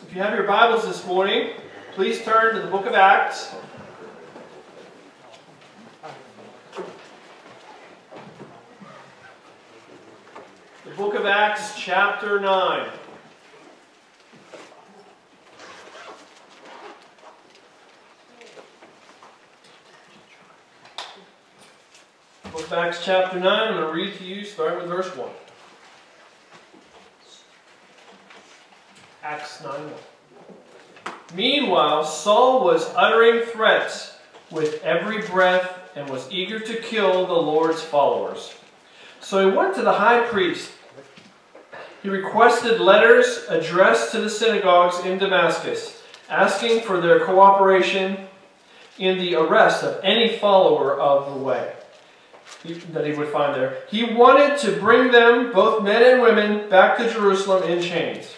If you have your Bibles this morning, please turn to the book of Acts. The book of Acts, chapter 9. Book of Acts, chapter 9. I'm going to read to you starting with verse 1. Acts 9:1. Meanwhile, Saul was uttering threats with every breath and was eager to kill the Lord's followers. So he went to the high priest. He requested letters addressed to the synagogues in Damascus, asking for their cooperation in the arrest of any follower of the way that he would find there. He wanted to bring them, both men and women, back to Jerusalem in chains.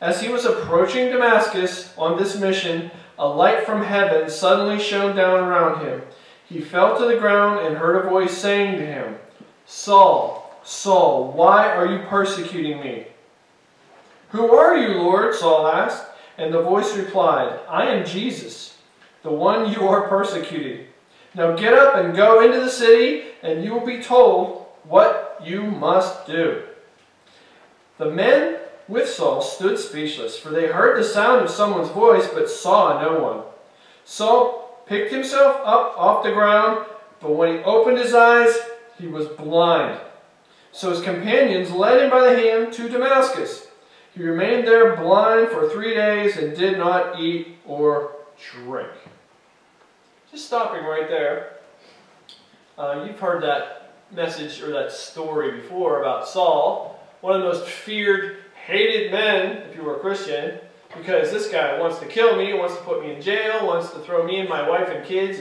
As he was approaching Damascus on this mission, a light from heaven suddenly shone down around him. He fell to the ground and heard a voice saying to him, "Saul, Saul, why are you persecuting me?" "Who are you, Lord?" Saul asked. And the voice replied, "I am Jesus, the one you are persecuting. Now get up and go into the city, and you will be told what you must do." The men with Saul stood speechless, for they heard the sound of someone's voice, but saw no one. Saul picked himself up off the ground, but when he opened his eyes, he was blind. So his companions led him by the hand to Damascus. He remained there blind for 3 days and did not eat or drink. Just stopping right there. You've heard that message or that story before about Saul, one of the most feared, hated men, if you were a Christian, because this guy wants to kill me, wants to put me in jail, wants to throw me and my wife and kids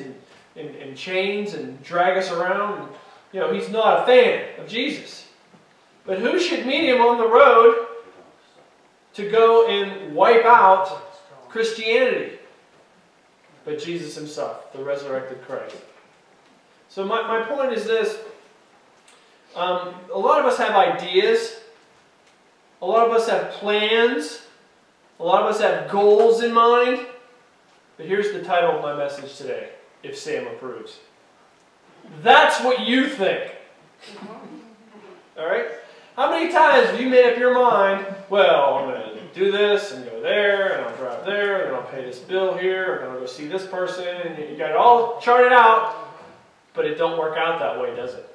in chains and drag us around. And, you know, he's not a fan of Jesus. But who should meet him on the road to go and wipe out Christianity but Jesus himself, the resurrected Christ? So my point is this. A lot of us have ideas. A lot of us have plans. A lot of us have goals in mind. But here's the title of my message today, if Sam approves. That's what you think. Alright? How many times have you made up your mind, well, I'm going to do this and go there, and I'll drive there, and I'll pay this bill here, and I'll go see this person, and you got it all charted out, but it don't work out that way, does it?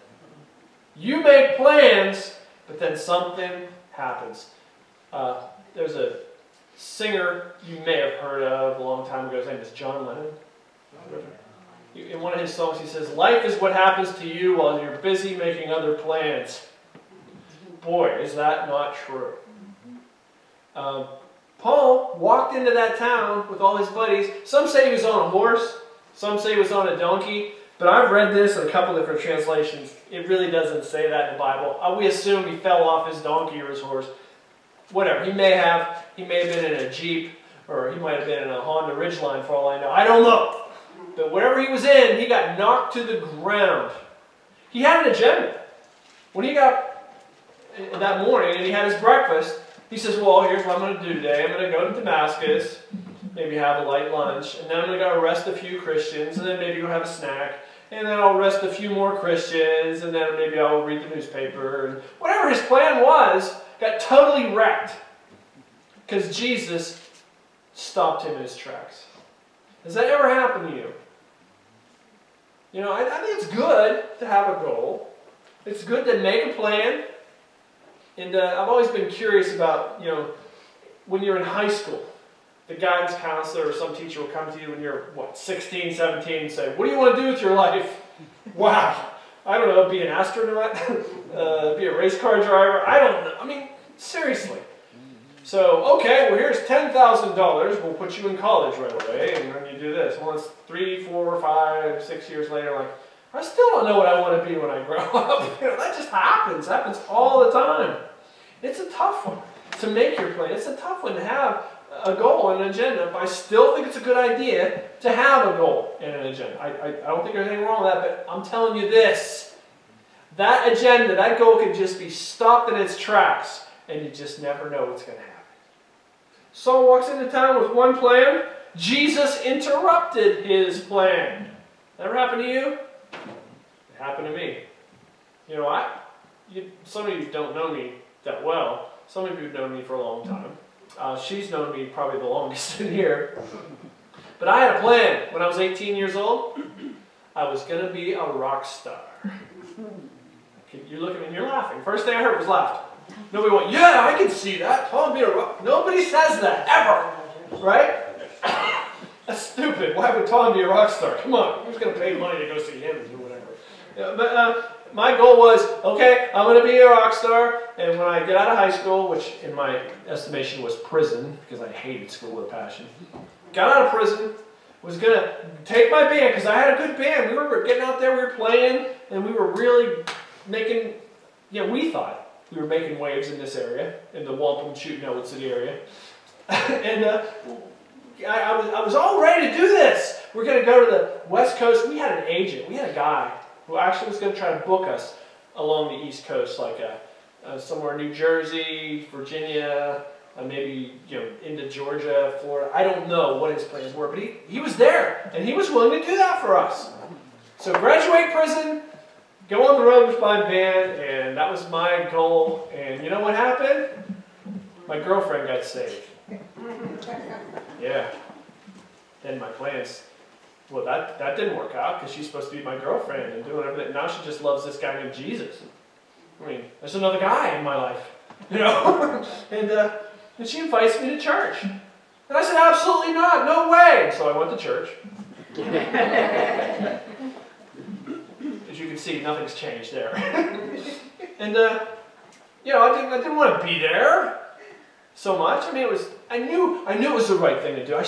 You make plans, but then something happens. There's a singer you may have heard of a long time ago. His name is John Lennon. In one of his songs he says, "Life is what happens to you while you're busy making other plans." Boy, is that not true. Paul walked into that town with all his buddies. Some say he was on a horse. Some say he was on a donkey. But I've read this in a couple different translations. It really doesn't say that in the Bible. We assume he fell off his donkey or his horse. Whatever. He may have been in a Jeep, or he might have been in a Honda Ridgeline for all I know. I don't know. But wherever he was in, he got knocked to the ground. He had an agenda. When he got that morning and he had his breakfast, he says, well, here's what I'm going to do today. I'm going to go to Damascus, maybe have a light lunch, and then I'm going to go arrest a few Christians, and then maybe go have a snack, and then I'll arrest a few more Christians, and then maybe I'll read the newspaper. And whatever his plan was, got totally wrecked because Jesus stopped him in his tracks. Has that ever happened to you? You know, I think it's good to have a goal. It's good to make a plan. And I've always been curious about, you know, when you're in high school, the guidance counselor or some teacher will come to you when you're, 16, 17 and say, "What do you want to do with your life?" Wow. I don't know, be an astronaut? Be a race car driver? I don't know. I mean, seriously. So, okay, well, here's $10,000. We'll put you in college right away, and then you do this. Well, it's 3, 4, 5, 6 years later, like, I still don't know what I want to be when I grow up. You know, that just happens. It happens all the time. It's a tough one to make your plan. It's a tough one to have a goal and an agenda. But I still think it's a good idea to have a goal and an agenda. I don't think there's anything wrong with that, but I'm telling you this. That agenda, that goal could just be stopped in its tracks, and you just never know what's going to happen. Saul walks into town with one plan. Jesus interrupted his plan. Ever happened to you? It happened to me. You know, some of you don't know me that well. Some of you have known me for a long time. She's known me probably the longest in here. But I had a plan. When I was 18 years old, I was going to be a rock star. You look at me and you're laughing. First thing I heard was laughter. Nobody went, yeah, I can see that. Oh, be a rock. Nobody says that, ever. Right? That's stupid. Why would Tom be a rock star? Come on. Who's going to pay money to go see him and do whatever? Yeah, but my goal was, okay, I'm going to be a rock star. And when I get out of high school, which in my estimation was prison, because I hated school with a passion, got out of prison, was going to take my band, because I had a good band. We were getting out there, we were playing, and we were really making, we thought we were making waves in this area, in the Wampum, Chute, Elwood City area. And I was all ready to do this. We're going to go to the West Coast. We had an agent. We had a guy who actually was going to try to book us along the East Coast, like somewhere in New Jersey, Virginia, maybe into Georgia, Florida. I don't know what his plans were, but he was there, and he was willing to do that for us. So graduate prison, go on the road with my band, and that was my goal. And you know what happened? My girlfriend got saved. Yeah. Then my plans, well, that didn't work out, because she's supposed to be my girlfriend and doing everything. Now she just loves this guy named Jesus. I mean, there's another guy in my life, and she invites me to church. And I said, absolutely not, no way. So I went to church. As you can see, nothing's changed there. And, I didn't want to be there so much. I mean, I knew it was the right thing to do.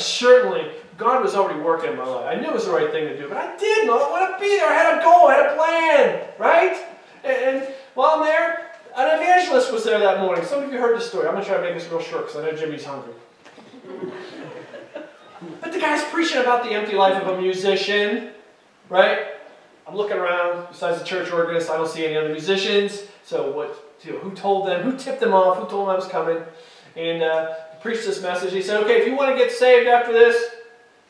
God was already working in my life. I knew it was the right thing to do, but I did not want to be there. I had a goal, I had a plan, right? And while I'm there, an evangelist was there that morning. Some of you heard the story. I'm going to try to make this real short because I know Jimmy's hungry. But the guy's preaching about the empty life of a musician, right? I'm looking around. Besides the church organist, I don't see any other musicians. So who told them? Who tipped them off? Who told them I was coming? And he preached this message. He said, okay, if you want to get saved after this,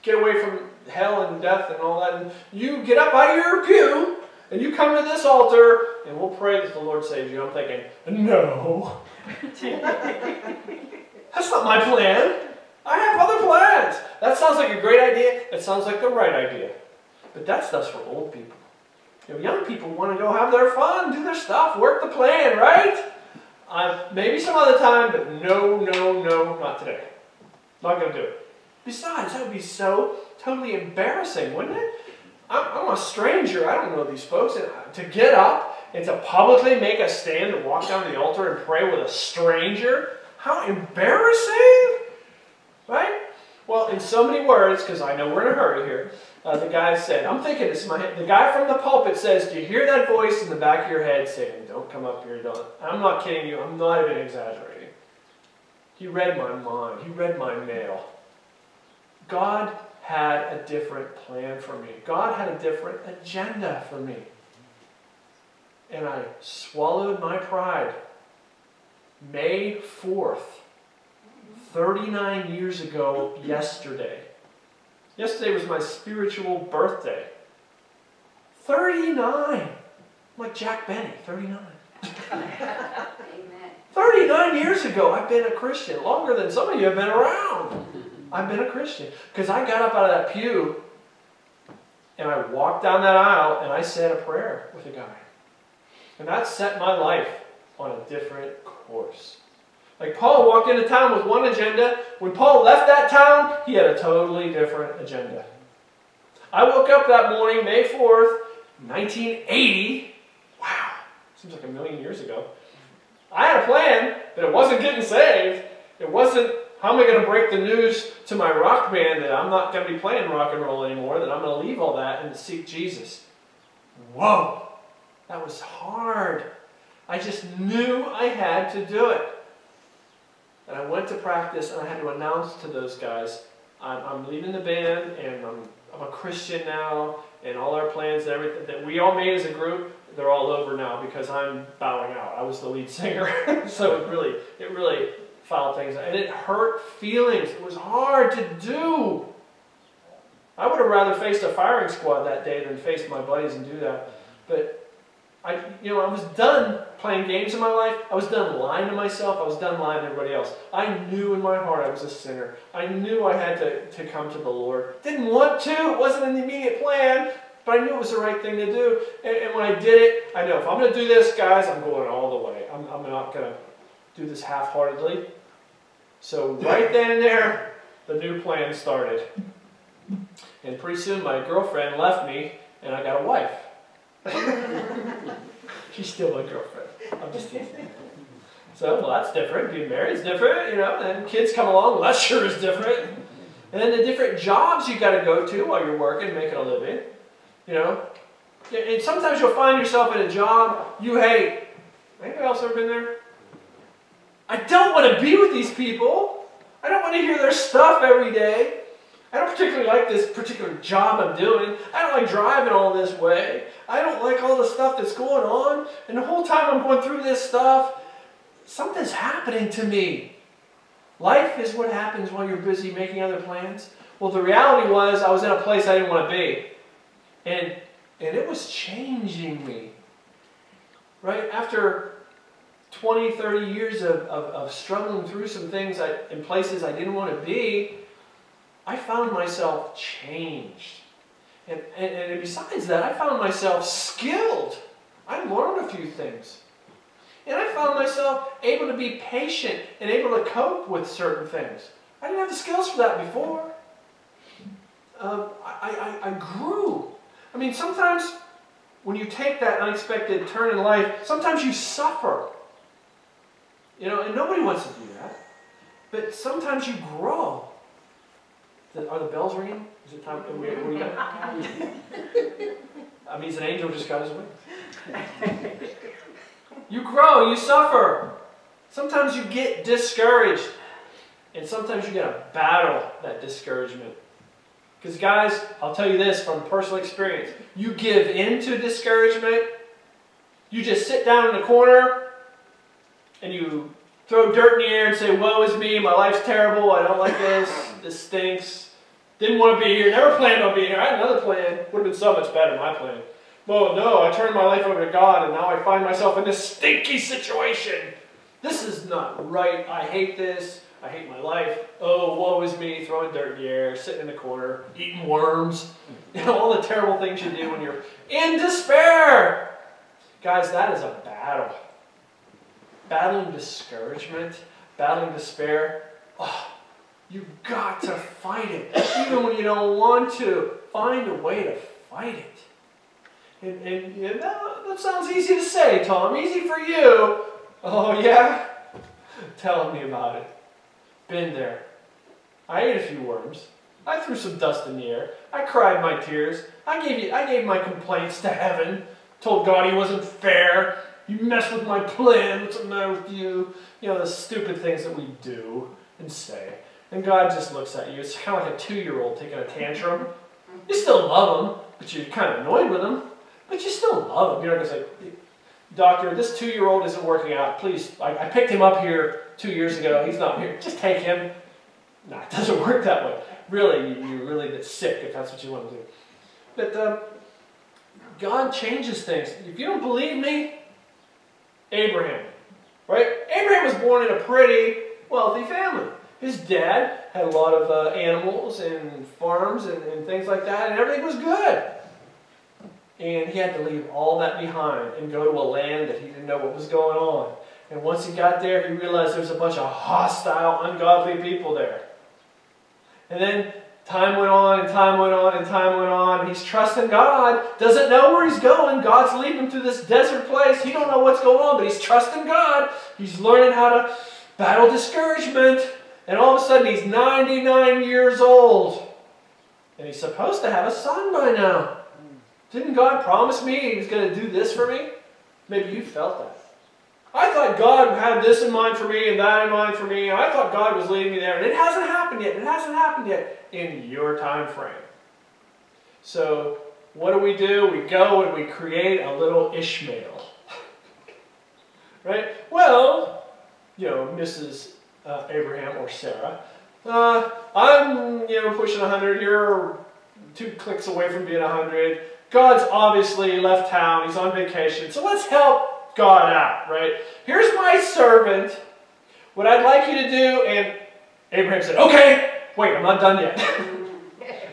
get away from hell and death and all that, and you get up out of your pew, and you come to this altar, and we'll pray that the Lord saves you. I'm thinking, no. That's not my plan. I have other plans. That sounds like a great idea. It sounds like the right idea. But that stuff's for old people. Young people want to go have their fun, do their stuff, work the plan, right? Maybe some other time, but no, not today. Not going to do it. Besides, that would be so totally embarrassing, wouldn't it? I'm a stranger. I don't know these folks. And to get up and to publicly make a stand and walk down to the altar and pray with a stranger, how embarrassing, right? Well, in so many words, because I know we're in a hurry here, the guy said, I'm thinking this in my head. The guy from the pulpit says, do you hear that voice in the back of your head saying, don't come up here, don't. I'm not kidding you. I'm not even exaggerating. He read my mind. He read my mail. God had a different plan for me. God had a different agenda for me. And I swallowed my pride. May 4th, 39 years ago yesterday. Yesterday was my spiritual birthday. 39! I'm like Jack Benny, 39. Amen. 39 years ago I've been a Christian. Longer than some of you have been around. I've been a Christian. Because I got up out of that pew and I walked down that aisle and I said a prayer with a guy. And that set my life on a different course. Like Paul walked into town with one agenda. When Paul left that town, he had a totally different agenda. I woke up that morning, May 4th, 1980. Wow, seems like a million years ago. I had a plan, but it wasn't getting saved. It wasn't, how am I going to break the news to my rock band that I'm not going to be playing rock and roll anymore, that I'm going to leave all that and seek Jesus. Whoa, that was hard. I just knew I had to do it. And I went to practice and I had to announce to those guys, I'm leaving the band and I'm a Christian now, and all our plans and everything that we all made as a group, they're all over now because I'm bowing out. I was the lead singer. So it really foul things, and it hurt feelings. It was hard to do. I would have rather faced a firing squad that day than face my buddies and do that. But I was done playing games in my life. I was done lying to myself. I was done lying to everybody else. I knew in my heart I was a sinner. I knew I had to come to the Lord. Didn't want to. It wasn't in the immediate plan. But I knew it was the right thing to do. And when I did it, I know if I'm going to do this, guys, I'm going all the way. I'm not going to do this half-heartedly. So right then and there, the new plan started. And pretty soon my girlfriend left me and I got a wife. She's still my girlfriend. I'm just teasing. So, well, that's different. Being married is different, and kids come along, well, that sure is different. And then the different jobs you got to go to while you're working, making a living, And sometimes you'll find yourself in a job you hate. Anybody else ever been there? I don't want to be with these people. I don't want to hear their stuff every day. I don't particularly like this particular job I'm doing. I don't like driving all this way. I don't like all the stuff that's going on. And the whole time I'm going through this stuff, something's happening to me. Life is what happens while you're busy making other plans. Well, the reality was I was in a place I didn't want to be. And it was changing me. Right? After 20, 30 years of struggling through some things in places I didn't want to be, I found myself changed. And besides that, I found myself skilled. I learned a few things. And I found myself able to be patient and able to cope with certain things. I didn't have the skills for that before. I grew. I mean, sometimes when you take that unexpected turn in life, sometimes you suffer. And nobody wants to do that. But sometimes you grow. Are the bells ringing? Is it time? What do you got? That means an angel just got his wings. You grow, you suffer. Sometimes you get discouraged. And sometimes you got to battle that discouragement. Because guys, I'll tell you this from personal experience. You give in to discouragement. You just sit down in the corner and you throw dirt in the air and say, woe is me, my life's terrible, I don't like this, this stinks. Didn't want to be here, never planned on being here. I had another plan. Would have been so much better, my plan. Well, no, I turned my life over to God and now I find myself in this stinky situation. This is not right. I hate this. I hate my life. Oh, woe is me, throwing dirt in the air, sitting in the corner, eating worms. All the terrible things you do when you're in despair. Guys, that is a battle. Battling discouragement, battling despair. Oh, you've got to fight it. Even when you don't want to, find a way to fight it. And that sounds easy to say, Tom. Easy for you. Oh, yeah? Tell me about it. Been there. I ate a few worms. I threw some dust in the air. I cried my tears. I gave my complaints to heaven. Told God he wasn't fair. You messed with my plan. What's the matter with you? The stupid things that we do and say. And God just looks at you. It's kind of like a 2-year-old taking a tantrum. You still love him, but you're kind of annoyed with him. But you still love him. You're not going to say, doctor, this 2-year-old isn't working out. Please, I picked him up here 2 years ago. He's not here. Just take him. Nah, it doesn't work that way. Really, you really get sick if that's what you want to do. But God changes things. If you don't believe me, Abraham, right? Abraham was born in a pretty wealthy family. His dad had a lot of animals and farms and things like that, and everything was good. And he had to leave all that behind and go to a land that he didn't know what was going on. And once he got there, he realized there was a bunch of hostile, ungodly people there. And then time went on and time went on and time went on. He's trusting God. Doesn't know where he's going. God's leading him to this desert place. He don't know what's going on, but he's trusting God. He's learning how to battle discouragement. And all of a sudden, he's 99 years old. And he's supposed to have a son by now. Didn't God promise me he was going to do this for me? Maybe you felt that. I thought God had this in mind for me and that in mind for me. I thought God was leading me there. And it hasn't happened yet. It hasn't happened yet in your time frame. So what do? We go and we create a little Ishmael. Right? Well, Mrs. Abraham or Sarah, I'm pushing 100, you're 2 clicks away from being 100. God's obviously left town, he's on vacation, so let's help God out, right? Here's my servant, what I'd like you to do, and Abraham said, okay, wait, I'm not done yet.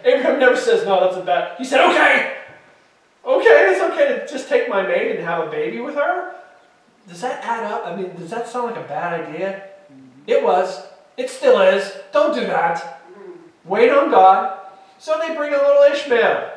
Abraham never says, no, that's a bad, he said, okay, it's okay to just take my maid and have a baby with her? Does that add up? I mean, does that sound like a bad idea? It was. It still is. Don't do that. Wait on God. So they bring a little Ishmael.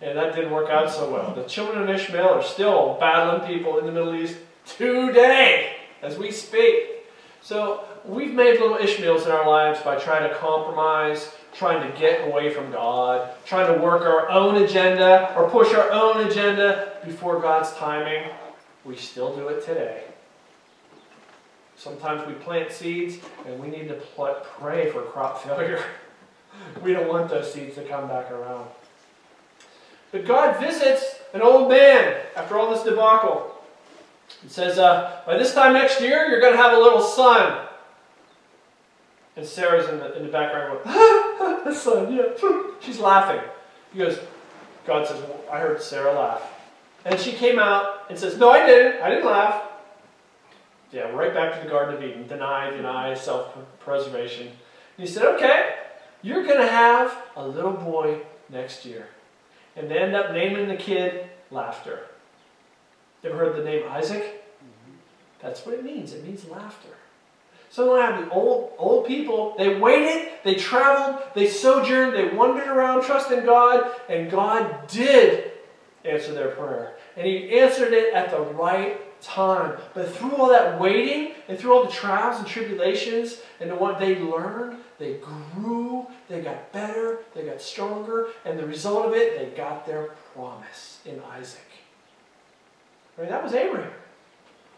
And that didn't work out so well. The children of Ishmael are still battling people in the Middle East today, as we speak. So we've made little Ishmaels in our lives by trying to compromise, trying to get away from God, trying to work our own agenda or push our own agenda before God's timing. We still do it today. Sometimes we plant seeds and we need to pray for crop failure. We don't want those seeds to come back around. But God visits an old man after all this debacle. He says, by this time next year, you're going to have a little son. And Sarah's in the background going, the son, yeah. She's laughing. God says, well, I heard Sarah laugh. And she came out and says, no, I didn't. I didn't laugh. Yeah, right back to the Garden of Eden. Deny, self-preservation. And he said, okay, you're going to have a little boy next year. And they end up naming the kid Laughter. You ever heard the name Isaac? Mm-hmm. That's what it means. It means laughter. So I have the old people, they waited, they traveled, they sojourned, they wandered around trusting God, and God did answer their prayer. And he answered it at the right time. But through all that waiting, and through all the trials and tribulations, and what they learned, they grew, they got better, they got stronger, and the result of it, they got their promise in Isaac. Right, that was Abraham.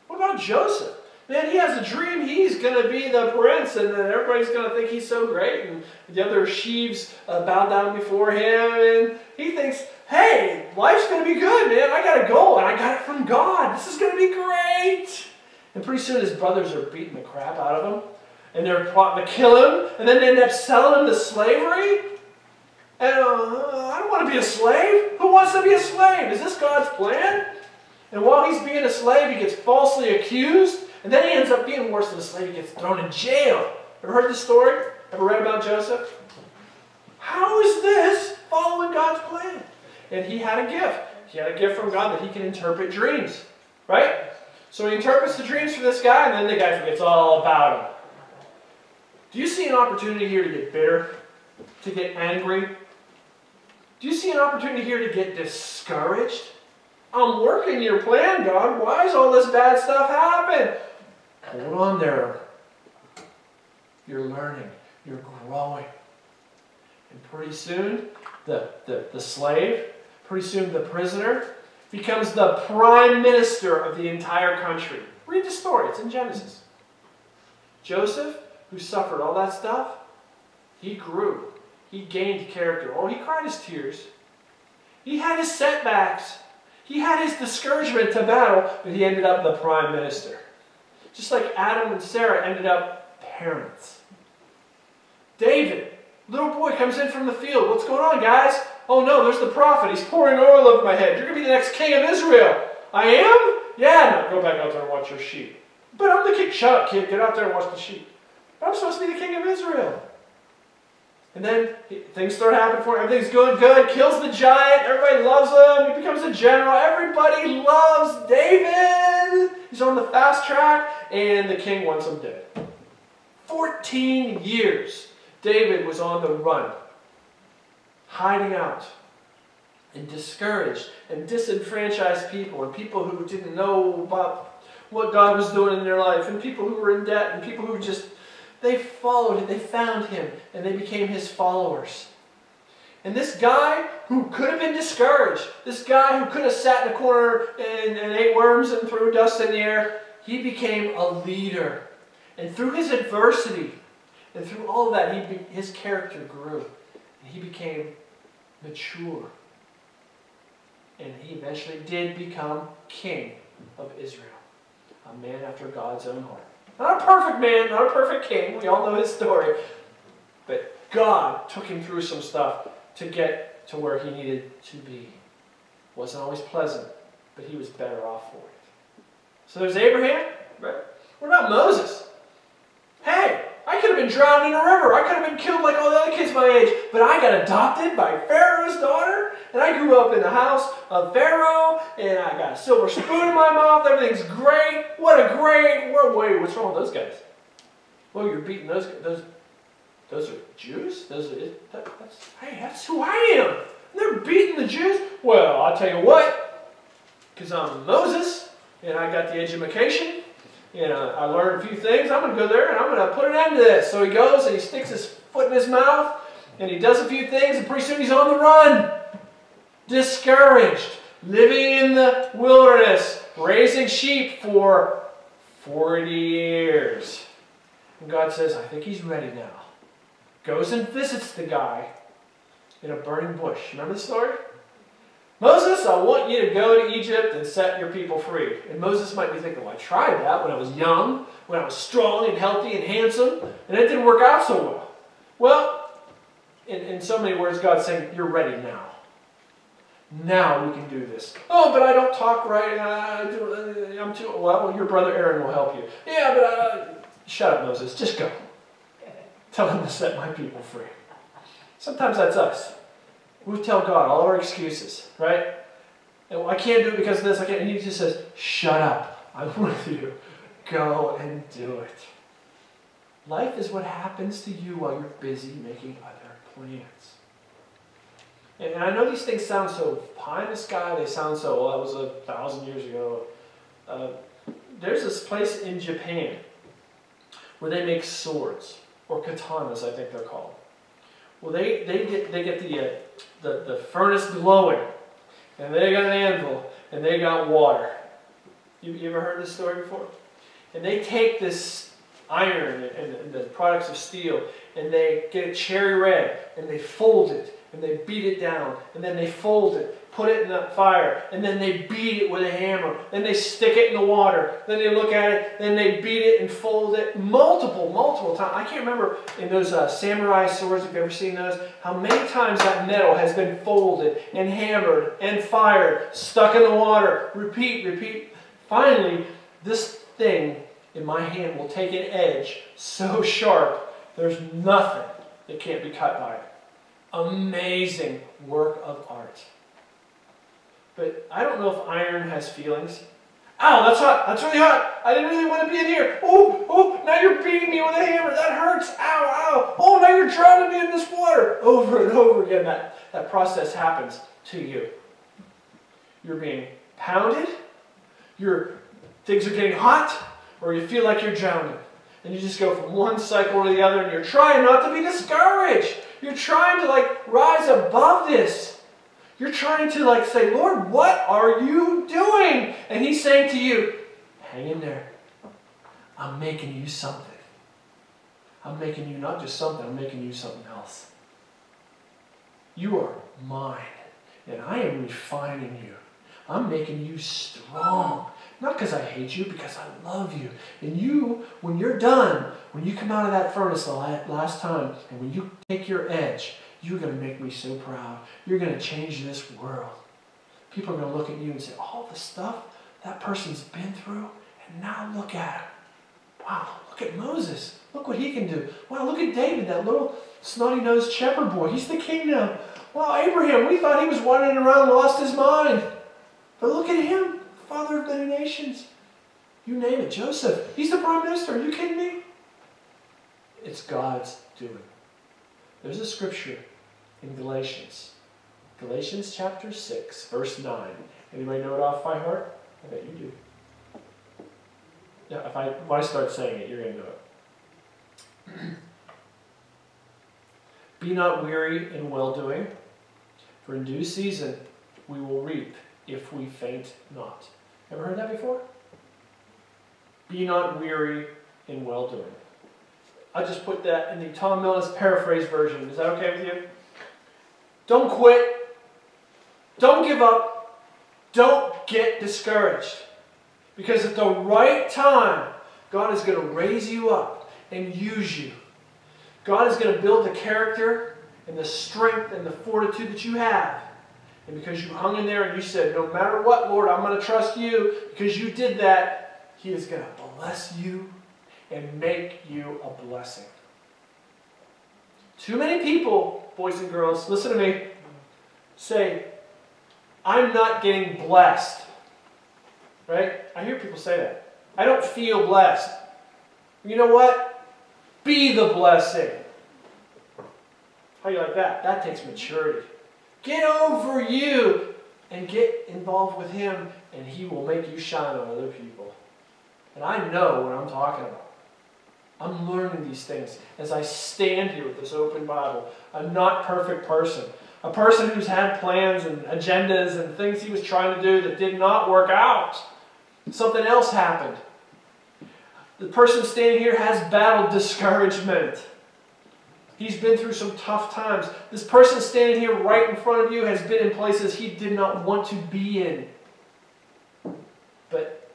What about Joseph? Man, he has a dream. He's going to be the prince, and then everybody's going to think he's so great, and the other sheaves bow down before him, and he thinks, hey, life's going to be good, man. I got a goal, and I got it from God. This is going to be great. And pretty soon his brothers are beating the crap out of him, and they're plotting to kill him, and then they end up selling him to slavery. And I don't want to be a slave. Who wants to be a slave? Is this God's plan? And while he's being a slave, he gets falsely accused. And then he ends up being worse than a slave. He gets thrown in jail. Ever heard this story? Ever read about Joseph? How is this following God's plan? And he had a gift. He had a gift from God that he can interpret dreams. Right? So he interprets the dreams for this guy, and then the guy forgets all about him. Do you see an opportunity here to get bitter? To get angry? Do you see an opportunity here to get discouraged? I'm working your plan, God. Why does all this bad stuff happen? Hold on there. You're learning. You're growing. And pretty soon, the slave, pretty soon the prisoner, becomes the prime minister of the entire country. Read the story. It's in Genesis. Joseph, who suffered all that stuff, he grew. He gained character. Oh, he cried his tears. He had his setbacks. He had his discouragement to battle, but he ended up the prime minister. Just like Adam and Sarah ended up parents. David, little boy, comes in from the field. What's going on, guys? Oh no, there's the prophet. He's pouring oil over my head. You're going to be the next king of Israel. I am? Yeah, no, go back out there and watch your sheep. But I'm the king. Shut up, kid. Get out there and watch the sheep. But I'm supposed to be the king of Israel. And then things start happening for him. Everything's going good. Kills the giant. Everybody loves him. He becomes a general. Everybody loves David. He's on the fast track. And the king wants him dead. 14 years David was on the run. Hiding out. And discouraged. And disenfranchised people. And people who didn't know about what God was doing in their life. And people who were in debt. And people who just... They followed him, they found him, and they became his followers. And this guy who could have been discouraged, this guy who could have sat in a corner and ate worms and threw dust in the air, he became a leader. And through his adversity, and through all of that, his character grew. And he became mature. And he eventually did become king of Israel. A man after God's own heart. Not a perfect man, not a perfect king. We all know his story. But God took him through some stuff to get to where he needed to be. Wasn't always pleasant, but he was better off for it. So there's Abraham, right? What about Moses? Hey, I could have been drowned in a river. I could have been killed like all the other kids my age. But I got adopted by Pharaoh's daughter. And I grew up in the house of Pharaoh. And I got a silver spoon in my mouth. Everything's great. What a great world. Wait, what's wrong with those guys? Well, you're beating those guys. Those are Jews? Hey, that's who I am. They're beating the Jews. Well, I'll tell you what. Because I'm Moses. And I got the education. And I learned a few things. I'm going to go there and I'm going to put an end to this. So he goes and he sticks his foot in his mouth and he does a few things and pretty soon he's on the run. Discouraged. Living in the wilderness. Raising sheep for 40 years. And God says, I think he's ready now. Goes and visits the guy in a burning bush. Remember the story? Moses, I want you to go to Egypt and set your people free. And Moses might be thinking, well, I tried that when I was young, when I was strong and healthy and handsome, and it didn't work out so well. Well, in so many words, God's saying, you're ready now. Now we can do this. Oh, but I don't talk right. I'm too, well, your brother Aaron will help you. Yeah, but shut up, Moses. Just go. Tell him to set my people free. Sometimes that's us. We tell God all our excuses, right? And I can't do it because of this. I can't. And he just says, shut up. I'm with you. Go and do it. Life is what happens to you while you're busy making other plans. And I know these things sound so pie in the sky. They sound so, well, that was 1,000 years ago. There's this place in Japan where they make swords, or katanas, I think they're called. Well, they get the furnace glowing, and they got an anvil, and they got water. You ever heard this story before? And they take this iron and the products of steel, and they get it cherry red, and they fold it, and they beat it down, and then they fold it, put it in the fire, and then they beat it with a hammer, then they stick it in the water, then they look at it, then they beat it and fold it multiple times. I can't remember in those samurai swords, if you've ever seen those, how many times that metal has been folded and hammered and fired, stuck in the water, repeat. Finally, this thing in my hand will take an edge so sharp, there's nothing that can't be cut by it. Amazing work of art. But I don't know if iron has feelings. Ow, that's hot. That's really hot. I didn't really want to be in here. Oh, now you're beating me with a hammer. That hurts. Ow. Oh, now you're drowning me in this water. Over and over again, that process happens to you. You're being pounded. Things are getting hot, or you feel like you're drowning. And you just go from one cycle to the other, and you're trying not to be discouraged. You're trying to rise above this. You're trying to say, Lord, what are you doing? And he's saying to you, hang in there. I'm making you something. I'm making you not just something, I'm making you something else. You are mine, and I am refining you. I'm making you strong. Not because I hate you, because I love you. And you, when you're done, when you come out of that furnace the last time, and when you take your edge, you're going to make me so proud. You're going to change this world. People are going to look at you and say, all the stuff that person's been through, and now look at him. Wow, look at Moses. Look what he can do. Wow, look at David, that little snotty-nosed shepherd boy. He's the king now. Wow, Abraham, we thought he was wandering around and lost his mind. But look at him. Father of many nations. You name it. Joseph. He's the prime minister. Are you kidding me? It's God's doing. There's a scripture in Galatians. Galatians chapter 6, verse 9. Anybody know it off by heart? I bet you do. Yeah, when I start saying it, you're going to know it. Be not weary in well-doing, for in due season we will reap if we faint not. Ever heard that before? Be not weary in well-doing. I just put that in the Tom Milnes paraphrase version. Is that okay with you? Don't quit. Don't give up. Don't get discouraged. Because at the right time, God is going to raise you up and use you. God is going to build the character and the strength and the fortitude that you have. And because you hung in there and you said, no matter what, Lord, I'm going to trust you, because you did that, He is going to bless you and make you a blessing. Too many people, boys and girls, listen to me, say, I'm not getting blessed. Right? I hear people say that. I don't feel blessed. You know what? Be the blessing. How do you like that? That takes maturity. Get over you and get involved with Him, and He will make you shine on other people. And I know what I'm talking about. I'm learning these things as I stand here with this open Bible. I'm not a perfect person. A person who's had plans and agendas and things he was trying to do that did not work out. Something else happened. The person standing here has battled discouragement. He's been through some tough times. This person standing here right in front of you has been in places he did not want to be in. But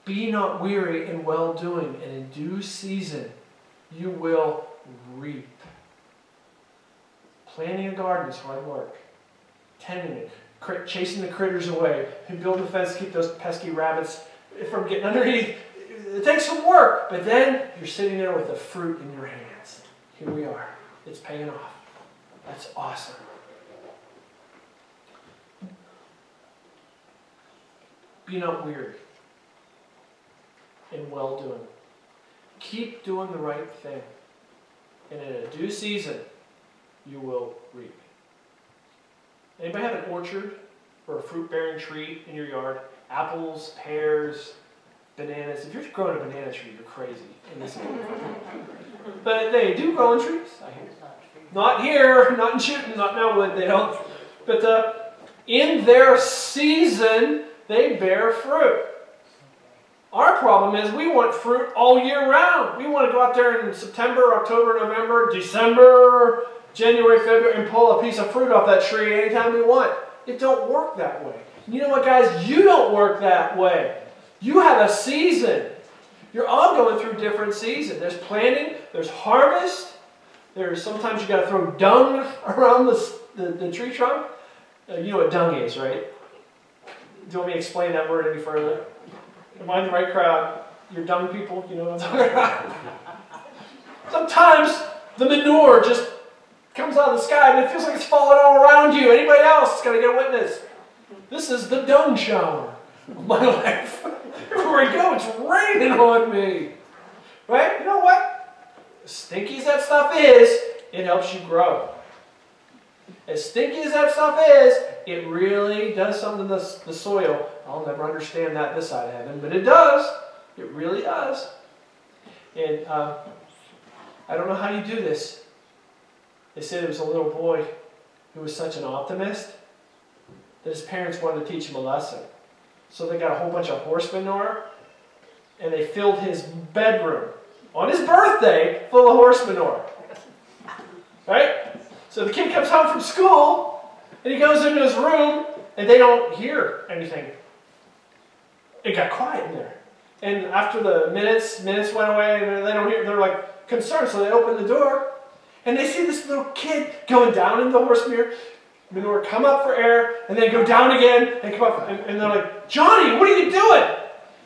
be not weary in well-doing, and in due season you will reap. Planting a garden is hard work. Tending it, chasing the critters away, and building a fence to keep those pesky rabbits from getting underneath. It takes some work, but then you're sitting there with the fruit in your hands. Here we are. It's paying off. That's awesome. Be not weary in well-doing. Keep doing the right thing. And in a due season, you will reap. Anybody have an orchard or a fruit-bearing tree in your yard? Apples, pears, bananas. If you're growing a banana tree, you're crazy in this area. But they do grow in trees. I hear. Not here, not in Chewton, not in Elwood, they don't. But in their season, they bear fruit. Our problem is we want fruit all year round. We want to go out there in September, October, November, December, January, February, and pull a piece of fruit off that tree anytime we want. It don't work that way. You know what, guys? You don't work that way. You have a season. You're all going through different seasons. There's planting, there's harvest, there's sometimes you got to throw dung around the tree trunk. You know what dung is, right? Do you want me to explain that word any further? Am I in the right crowd? You're dung people, you know what I'm talking about? Sometimes the manure just comes out of the sky and it feels like it's falling all around you. Anybody else got to get a witness? This is the dung shower of my life. Everywhere I go, it's raining on me. Right? You know what? As stinky as that stuff is, it helps you grow. As stinky as that stuff is, it really does something to the soil. I'll never understand that this side of heaven, but it does. It really does. And I don't know how you do this. They said there was a little boy who was such an optimist that his parents wanted to teach him a lesson. So they got a whole bunch of horse manure, and they filled his bedroom on his birthday full of horse manure. Right? So the kid comes home from school, and he goes into his room, and they don't hear anything. It got quiet in there. And after the minutes went away, and they don't hear, they're like concerned, so they open the door, and they see this little kid going down into the horse manure, come up for air, and then go down again, and come up, and they're like, Johnny, what are you doing?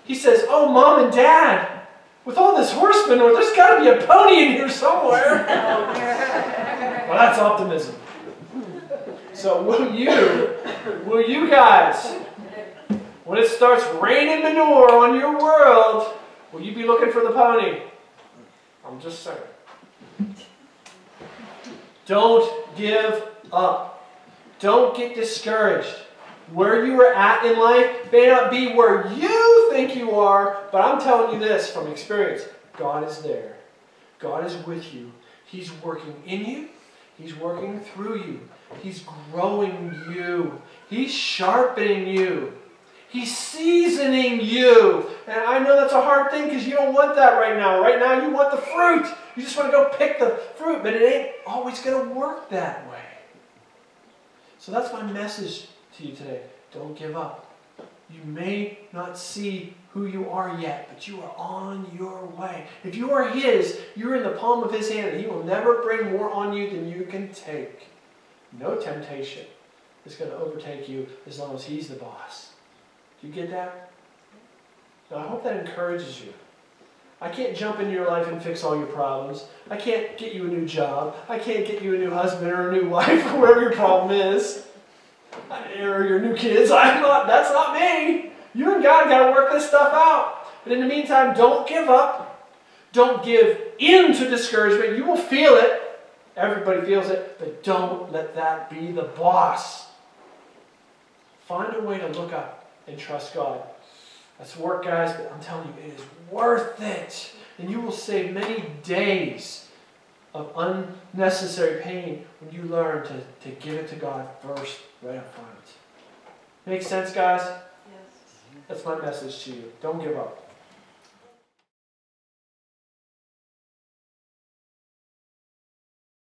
He says, oh, Mom and Dad, with all this horse manure, there's got to be a pony in here somewhere. Well, that's optimism. So will you guys, when it starts raining manure on your world, will you be looking for the pony? I'm just saying. Don't give up. Don't get discouraged. Where you are at in life may not be where you think you are, but I'm telling you this from experience. God is there. God is with you. He's working in you. He's working through you. He's growing you. He's sharpening you. He's seasoning you. And I know that's a hard thing because you don't want that right now. Right now you want the fruit. You just want to go pick the fruit, but it ain't always going to work that way. So that's my message to you today. Don't give up. You may not see who you are yet, but you are on your way. If you are His, you're in the palm of His hand, and He will never bring more on you than you can take. No temptation is going to overtake you as long as He's the boss. Do you get that? Now, I hope that encourages you. I can't jump into your life and fix all your problems. I can't get you a new job. I can't get you a new husband or a new wife, or whatever your problem is. Or your new kids. That's not me. You and God got to work this stuff out. But in the meantime, don't give up. Don't give in to discouragement. You will feel it. Everybody feels it. But don't let that be the boss. Find a way to look up and trust God. That's work, guys, but I'm telling you, it is worth it. And you will save many days of unnecessary pain when you learn to give it to God first, right up front. Make sense, guys? Yes. That's my message to you. Don't give up.